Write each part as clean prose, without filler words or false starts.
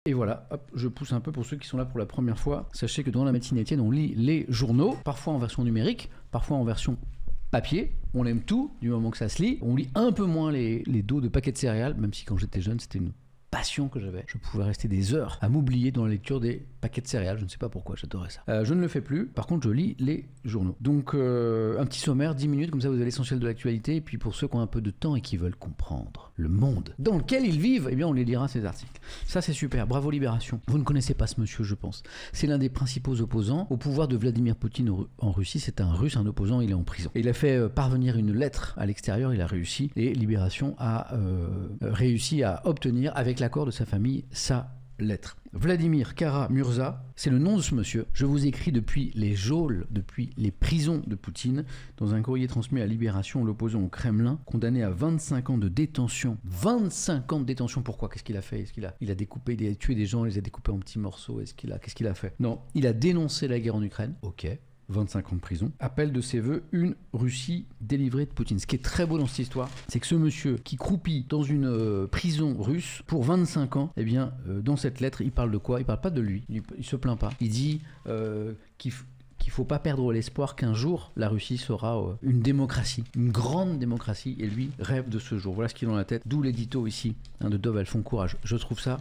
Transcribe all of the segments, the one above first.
Et voilà, hop, je pousse un peu pour ceux qui sont là pour la première fois. Sachez que dans la matinée Étienne, on lit les journaux, parfois en version numérique, parfois en version papier. On aime tout du moment que ça se lit. On lit un peu moins les dos de paquets de céréales, même si quand j'étais jeune, c'était une passion que j'avais. Je pouvais rester des heures à m'oublier dans la lecture des paquets de céréales. Je ne sais pas pourquoi, j'adorais ça. Je ne le fais plus. Par contre, je lis les journaux. Donc, un petit sommaire, 10 minutes, comme ça vous avez l'essentiel de l'actualité. Et puis pour ceux qui ont un peu de temps et qui veulent comprendre le monde dans lequel ils vivent, eh bien on les lira ces articles. Ça c'est super. Bravo Libération. Vous ne connaissez pas ce monsieur, je pense. C'est l'un des principaux opposants au pouvoir de Vladimir Poutine en Russie. C'est un Russe, un opposant, il est en prison. Et il a fait parvenir une lettre à l'extérieur, il a réussi. Et Libération a réussi à obtenir, avec l'accord de sa famille, sa lettre. Vladimir Kara-Murza, c'est le nom de ce monsieur. Je vous écris depuis les geôles, depuis les prisons de Poutine, dans un courrier transmis à Libération, l'opposant au Kremlin, condamné à 25 ans de détention. 25 ans de détention, pourquoi? Qu'est-ce qu'il a fait? Il a découpé, il a tué des gens, il les a découpés en petits morceaux. Qu'est-ce qu'il a fait? Non, il a dénoncé la guerre en Ukraine. Ok. 25 ans de prison, appelle de ses voeux une Russie délivrée de Poutine. Ce qui est très beau dans cette histoire, c'est que ce monsieur qui croupit dans une prison russe pour 25 ans, eh bien, dans cette lettre, il parle de quoi? Il parle pas de lui, il se plaint pas. Il dit qu'il faut pas perdre l'espoir qu'un jour la Russie sera une démocratie, une grande démocratie, et lui rêve de ce jour. Voilà ce qu'il a dans la tête, d'où l'édito ici de Dov Alphon Courage. Je trouve ça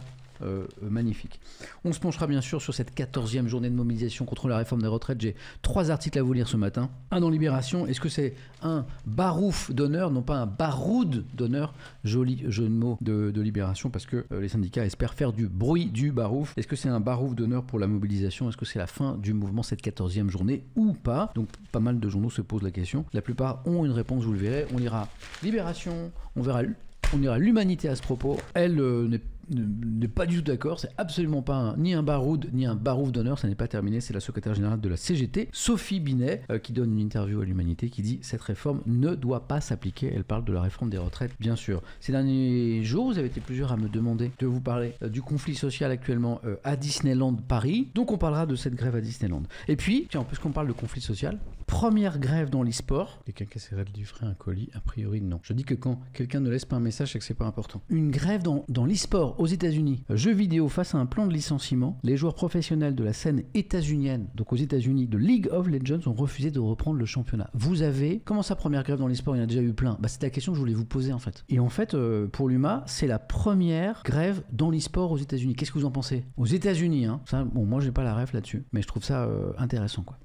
magnifique. On se penchera bien sûr sur cette 14e journée de mobilisation contre la réforme des retraites. J'ai 3 articles à vous lire ce matin. Un dans Libération. Est-ce que c'est un barouf d'honneur, non pas un baroud d'honneur? Joli jeu de mots de Libération, parce que les syndicats espèrent faire du bruit du barouf. Est-ce que c'est un barouf d'honneur pour la mobilisation? Est-ce que c'est la fin du mouvement, cette 14e journée, ou pas? Donc pas mal de journaux se posent la question. La plupart ont une réponse, vous le verrez. On lira Libération, on ira l'Humanité à ce propos. Elle n'est pas du tout d'accord, c'est absolument pas ni un baroud ni un barouf d'honneur, ça n'est pas terminé. C'est la secrétaire générale de la CGT, Sophie Binet, qui donne une interview à l'Humanité, qui dit cette réforme ne doit pas s'appliquer. Elle parle de la réforme des retraites, bien sûr. Ces derniers jours, vous avez été plusieurs à me demander de vous parler du conflit social actuellement à Disneyland Paris, donc on parlera de cette grève à Disneyland. Et puis, tiens, puisqu'on parle de conflit social, première grève dans l'e-sport. Quelqu'un qui essaierait de livrer un colis? A priori, non. Je dis que quand quelqu'un ne laisse pas un message, c'est que c'est pas important. Une grève dans l'e-sport aux États-Unis. Jeux vidéo face à un plan de licenciement. Les joueurs professionnels de la scène états-unienne, donc aux États-Unis, de League of Legends, ont refusé de reprendre le championnat. Vous avez... Comment ça, première grève dans l'e-sport? Il y en a déjà eu plein. Bah, c'est la question que je voulais vous poser, en fait. Et en fait, pour l'UMA, c'est la première grève dans l'e-sport aux États-Unis. Qu'est-ce que vous en pensez? Aux États-Unis, hein. Ça, bon, moi, j'ai pas la ref là-dessus, mais je trouve ça intéressant, quoi.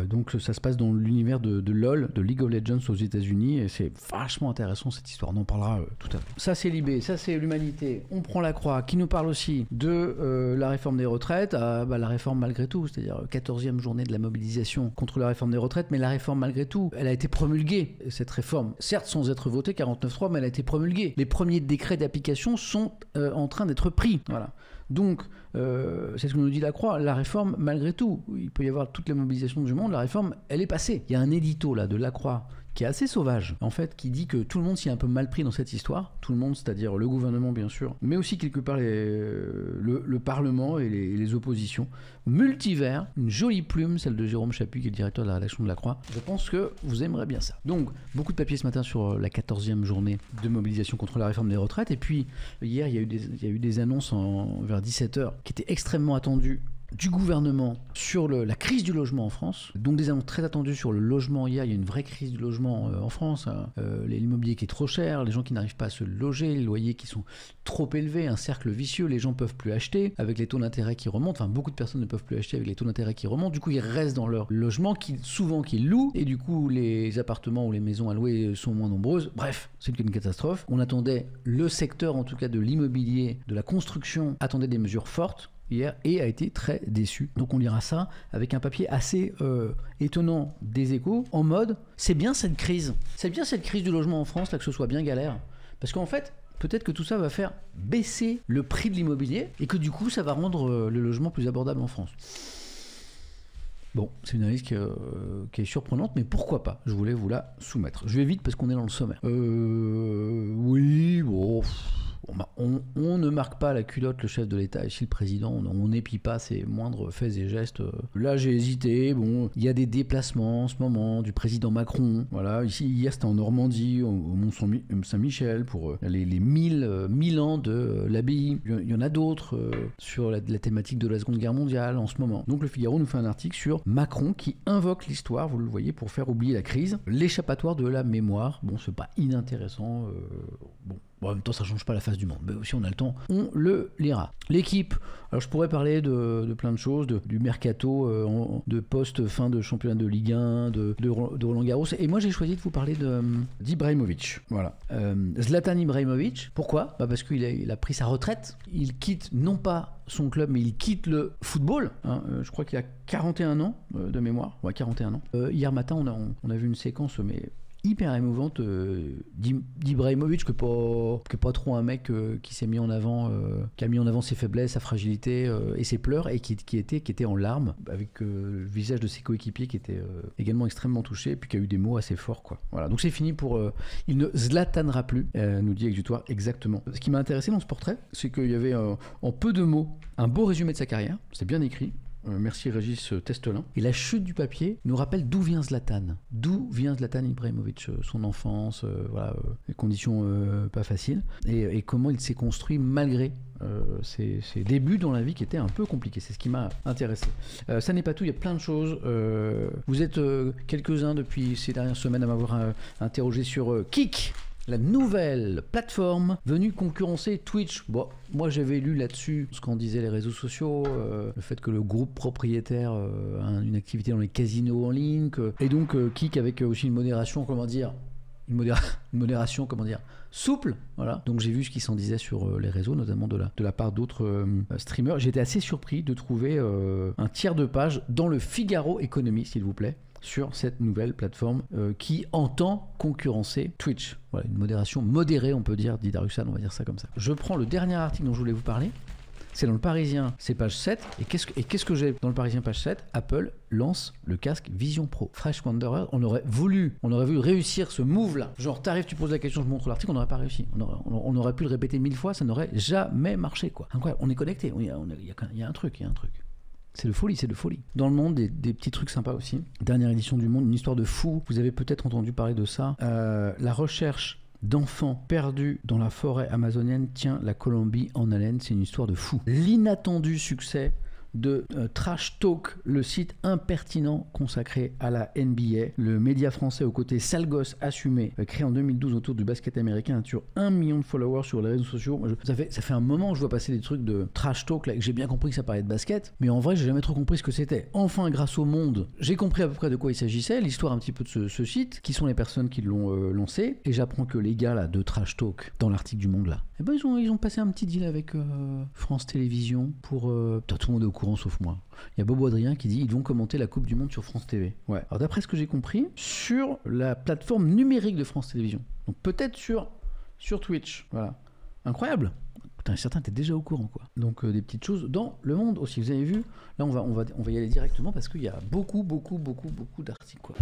Donc, ça se passe dans l'univers de LoL, de League of Legends aux États-Unis, et c'est vachement intéressant cette histoire. On en parlera tout à l'heure. Ça, c'est Libé, ça, c'est l'Humanité. On prend la croix, qui nous parle aussi de la réforme des retraites, la réforme malgré tout, c'est-à-dire 14e journée de la mobilisation contre la réforme des retraites, mais la réforme malgré tout, elle a été promulguée, cette réforme, certes sans être votée, 49.3, mais elle a été promulguée. Les premiers décrets d'application sont en train d'être pris. Voilà. Donc, c'est ce que nous dit la Croix, la réforme, malgré tout, il peut y avoir toutes les mobilisations du monde, la réforme, elle est passée. Il y a un édito là de la Croix qui est assez sauvage, en fait, qui dit que tout le monde s'y est un peu mal pris dans cette histoire, tout le monde, c'est-à-dire le gouvernement bien sûr, mais aussi quelque part le Parlement et les oppositions. Multivers, une jolie plume, celle de Jérôme Chaput, qui est le directeur de la rédaction de la Croix. Je pense que vous aimerez bien ça. Donc, beaucoup de papiers ce matin sur la 14e journée de mobilisation contre la réforme des retraites, et puis hier, il y a eu des annonces vers 17h qui étaient extrêmement attendues du gouvernement sur la crise du logement en France. Donc des annonces très attendues sur le logement. Hier, il y a une vraie crise du logement en France. L'immobilier qui est trop cher, les gens qui n'arrivent pas à se loger, les loyers qui sont trop élevés, un cercle vicieux, les gens ne peuvent plus acheter avec les taux d'intérêt qui remontent. Enfin, beaucoup de personnes ne peuvent plus acheter avec les taux d'intérêt qui remontent. Du coup, ils restent dans leur logement, souvent qu'ils louent, et du coup, les appartements ou les maisons à louer sont moins nombreuses. Bref, c'est une catastrophe. On attendait, le secteur en tout cas de l'immobilier, de la construction, attendait des mesures fortes hier et a été très déçu. Donc on lira ça avec un papier assez étonnant des Échos, en mode c'est bien cette crise du logement en France là, que ce soit bien galère, parce qu'en fait peut-être que tout ça va faire baisser le prix de l'immobilier et que du coup ça va rendre le logement plus abordable en France. Bon, c'est une analyse qui est surprenante, mais pourquoi pas? Je voulais vous la soumettre. Je vais vite parce qu'on est dans le sommaire. Oui, bon... On ne marque pas la culotte le chef de l'État et si le président, on n'épie pas ses moindres faits et gestes. Là, j'ai hésité. Bon, il y a des déplacements en ce moment du président Macron. Voilà, ici, hier, c'était en Normandie, au Mont Saint-Michel, pour les 1000 ans de l'abbaye. Il y en a d'autres sur la thématique de la Seconde Guerre mondiale en ce moment. Donc, le Figaro nous fait un article sur Macron qui invoque l'histoire, vous le voyez, pour faire oublier la crise. L'échappatoire de la mémoire. Bon, c'est pas inintéressant. Bon, en même temps, ça change pas la face du monde. Mais aussi, on a le temps, on le lira. L'équipe. Alors, je pourrais parler de plein de choses, du mercato, de post-fin de championnat de Ligue 1, de Roland Garros. Et moi, j'ai choisi de vous parler d'Ibrahimovic. Voilà. Zlatan Ibrahimovic. Pourquoi ? Parce qu'il a pris sa retraite. Il quitte non pas son club, mais il quitte le football. Je crois qu'il a 41 ans de mémoire. Ouais, 41 ans. Hier matin, on a vu une séquence, mais hyper émouvante d'Ibrahimovic, qui est pas trop un mec qui s'est mis en avant, qui a mis en avant ses faiblesses, sa fragilité et ses pleurs, et qui était en larmes, avec le visage de ses coéquipiers qui était également extrêmement touché, et puis qui a eu des mots assez forts, quoi. Voilà, donc c'est fini pour il ne zlatanera plus, nous dit Exutoire exactement. Ce qui m'a intéressé dans ce portrait, c'est qu'il y avait en peu de mots un beau résumé de sa carrière, c'est bien écrit. Merci Régis Testelin. Et la chute du papier nous rappelle d'où vient Zlatan. D'où vient Zlatan Ibrahimovic, son enfance, voilà, les conditions pas faciles, et comment il s'est construit malgré ses débuts dans la vie qui étaient un peu compliqués. C'est ce qui m'a intéressé. Ça n'est pas tout, il y a plein de choses. Vous êtes quelques-uns depuis ces dernières semaines à m'avoir interrogé sur Kick, la nouvelle plateforme venue concurrencer Twitch. Bon, moi j'avais lu là-dessus ce qu'en disaient les réseaux sociaux, le fait que le groupe propriétaire a une activité dans les casinos en ligne, et donc Kick avec aussi une modération, souple, voilà. Donc j'ai vu ce qui s'en disait sur les réseaux, notamment de la part d'autres streamers. J'étais assez surpris de trouver un tiers de page dans le Figaro Économie, s'il vous plaît, sur cette nouvelle plateforme qui entend concurrencer Twitch. Voilà, une modération modérée, on peut dire, dit Darussan, on va dire ça comme ça. Je prends le dernier article dont je voulais vous parler. C'est dans le Parisien, c'est page 7. Et qu'est-ce que j'ai dans le Parisien, page 7 ? Apple lance le casque Vision Pro. Fresh Wanderer, on aurait voulu réussir ce move-là. Genre, t'arrives, tu poses la question, je montre l'article, on n'aurait pas réussi. On aurait pu le répéter 1000 fois, ça n'aurait jamais marché, quoi. Incroyable, on est connecté, il y a un truc. C'est de folie. Dans le monde, des petits trucs sympas aussi. Dernière édition du Monde, une histoire de fou. Vous avez peut-être entendu parler de ça. La recherche d'enfants perdus dans la forêt amazonienne tient la Colombie en haleine. C'est une histoire de fou. L'inattendu succès de Trash Talk, le site impertinent consacré à la NBA. Le média français aux côtés sale gosse assumé, créé en 2012 autour du basket américain, sur 1 million de followers sur les réseaux sociaux. Ça fait un moment que je vois passer des trucs de Trash Talk, là, que j'ai bien compris que ça parlait de basket, mais en vrai j'ai jamais trop compris ce que c'était. Enfin, grâce au Monde, j'ai compris à peu près de quoi il s'agissait, l'histoire un petit peu de ce site, qui sont les personnes qui l'ont lancé, et j'apprends que les gars là de Trash Talk, dans l'article du Monde là, eh ben, ils ont passé un petit deal avec France Télévisions pour... tout le monde est au courant sauf moi. Il y a Bobo Adrien qui dit ils vont commenter la Coupe du Monde sur France TV. Ouais. Alors d'après ce que j'ai compris, sur la plateforme numérique de France Télévisions. Donc peut-être sur Twitch. Voilà. Incroyable. Putain, certains étaient déjà au courant, quoi. Donc des petites choses dans le Monde aussi. Vous avez vu, là on va y aller directement parce qu'il y a beaucoup d'articles, quoi.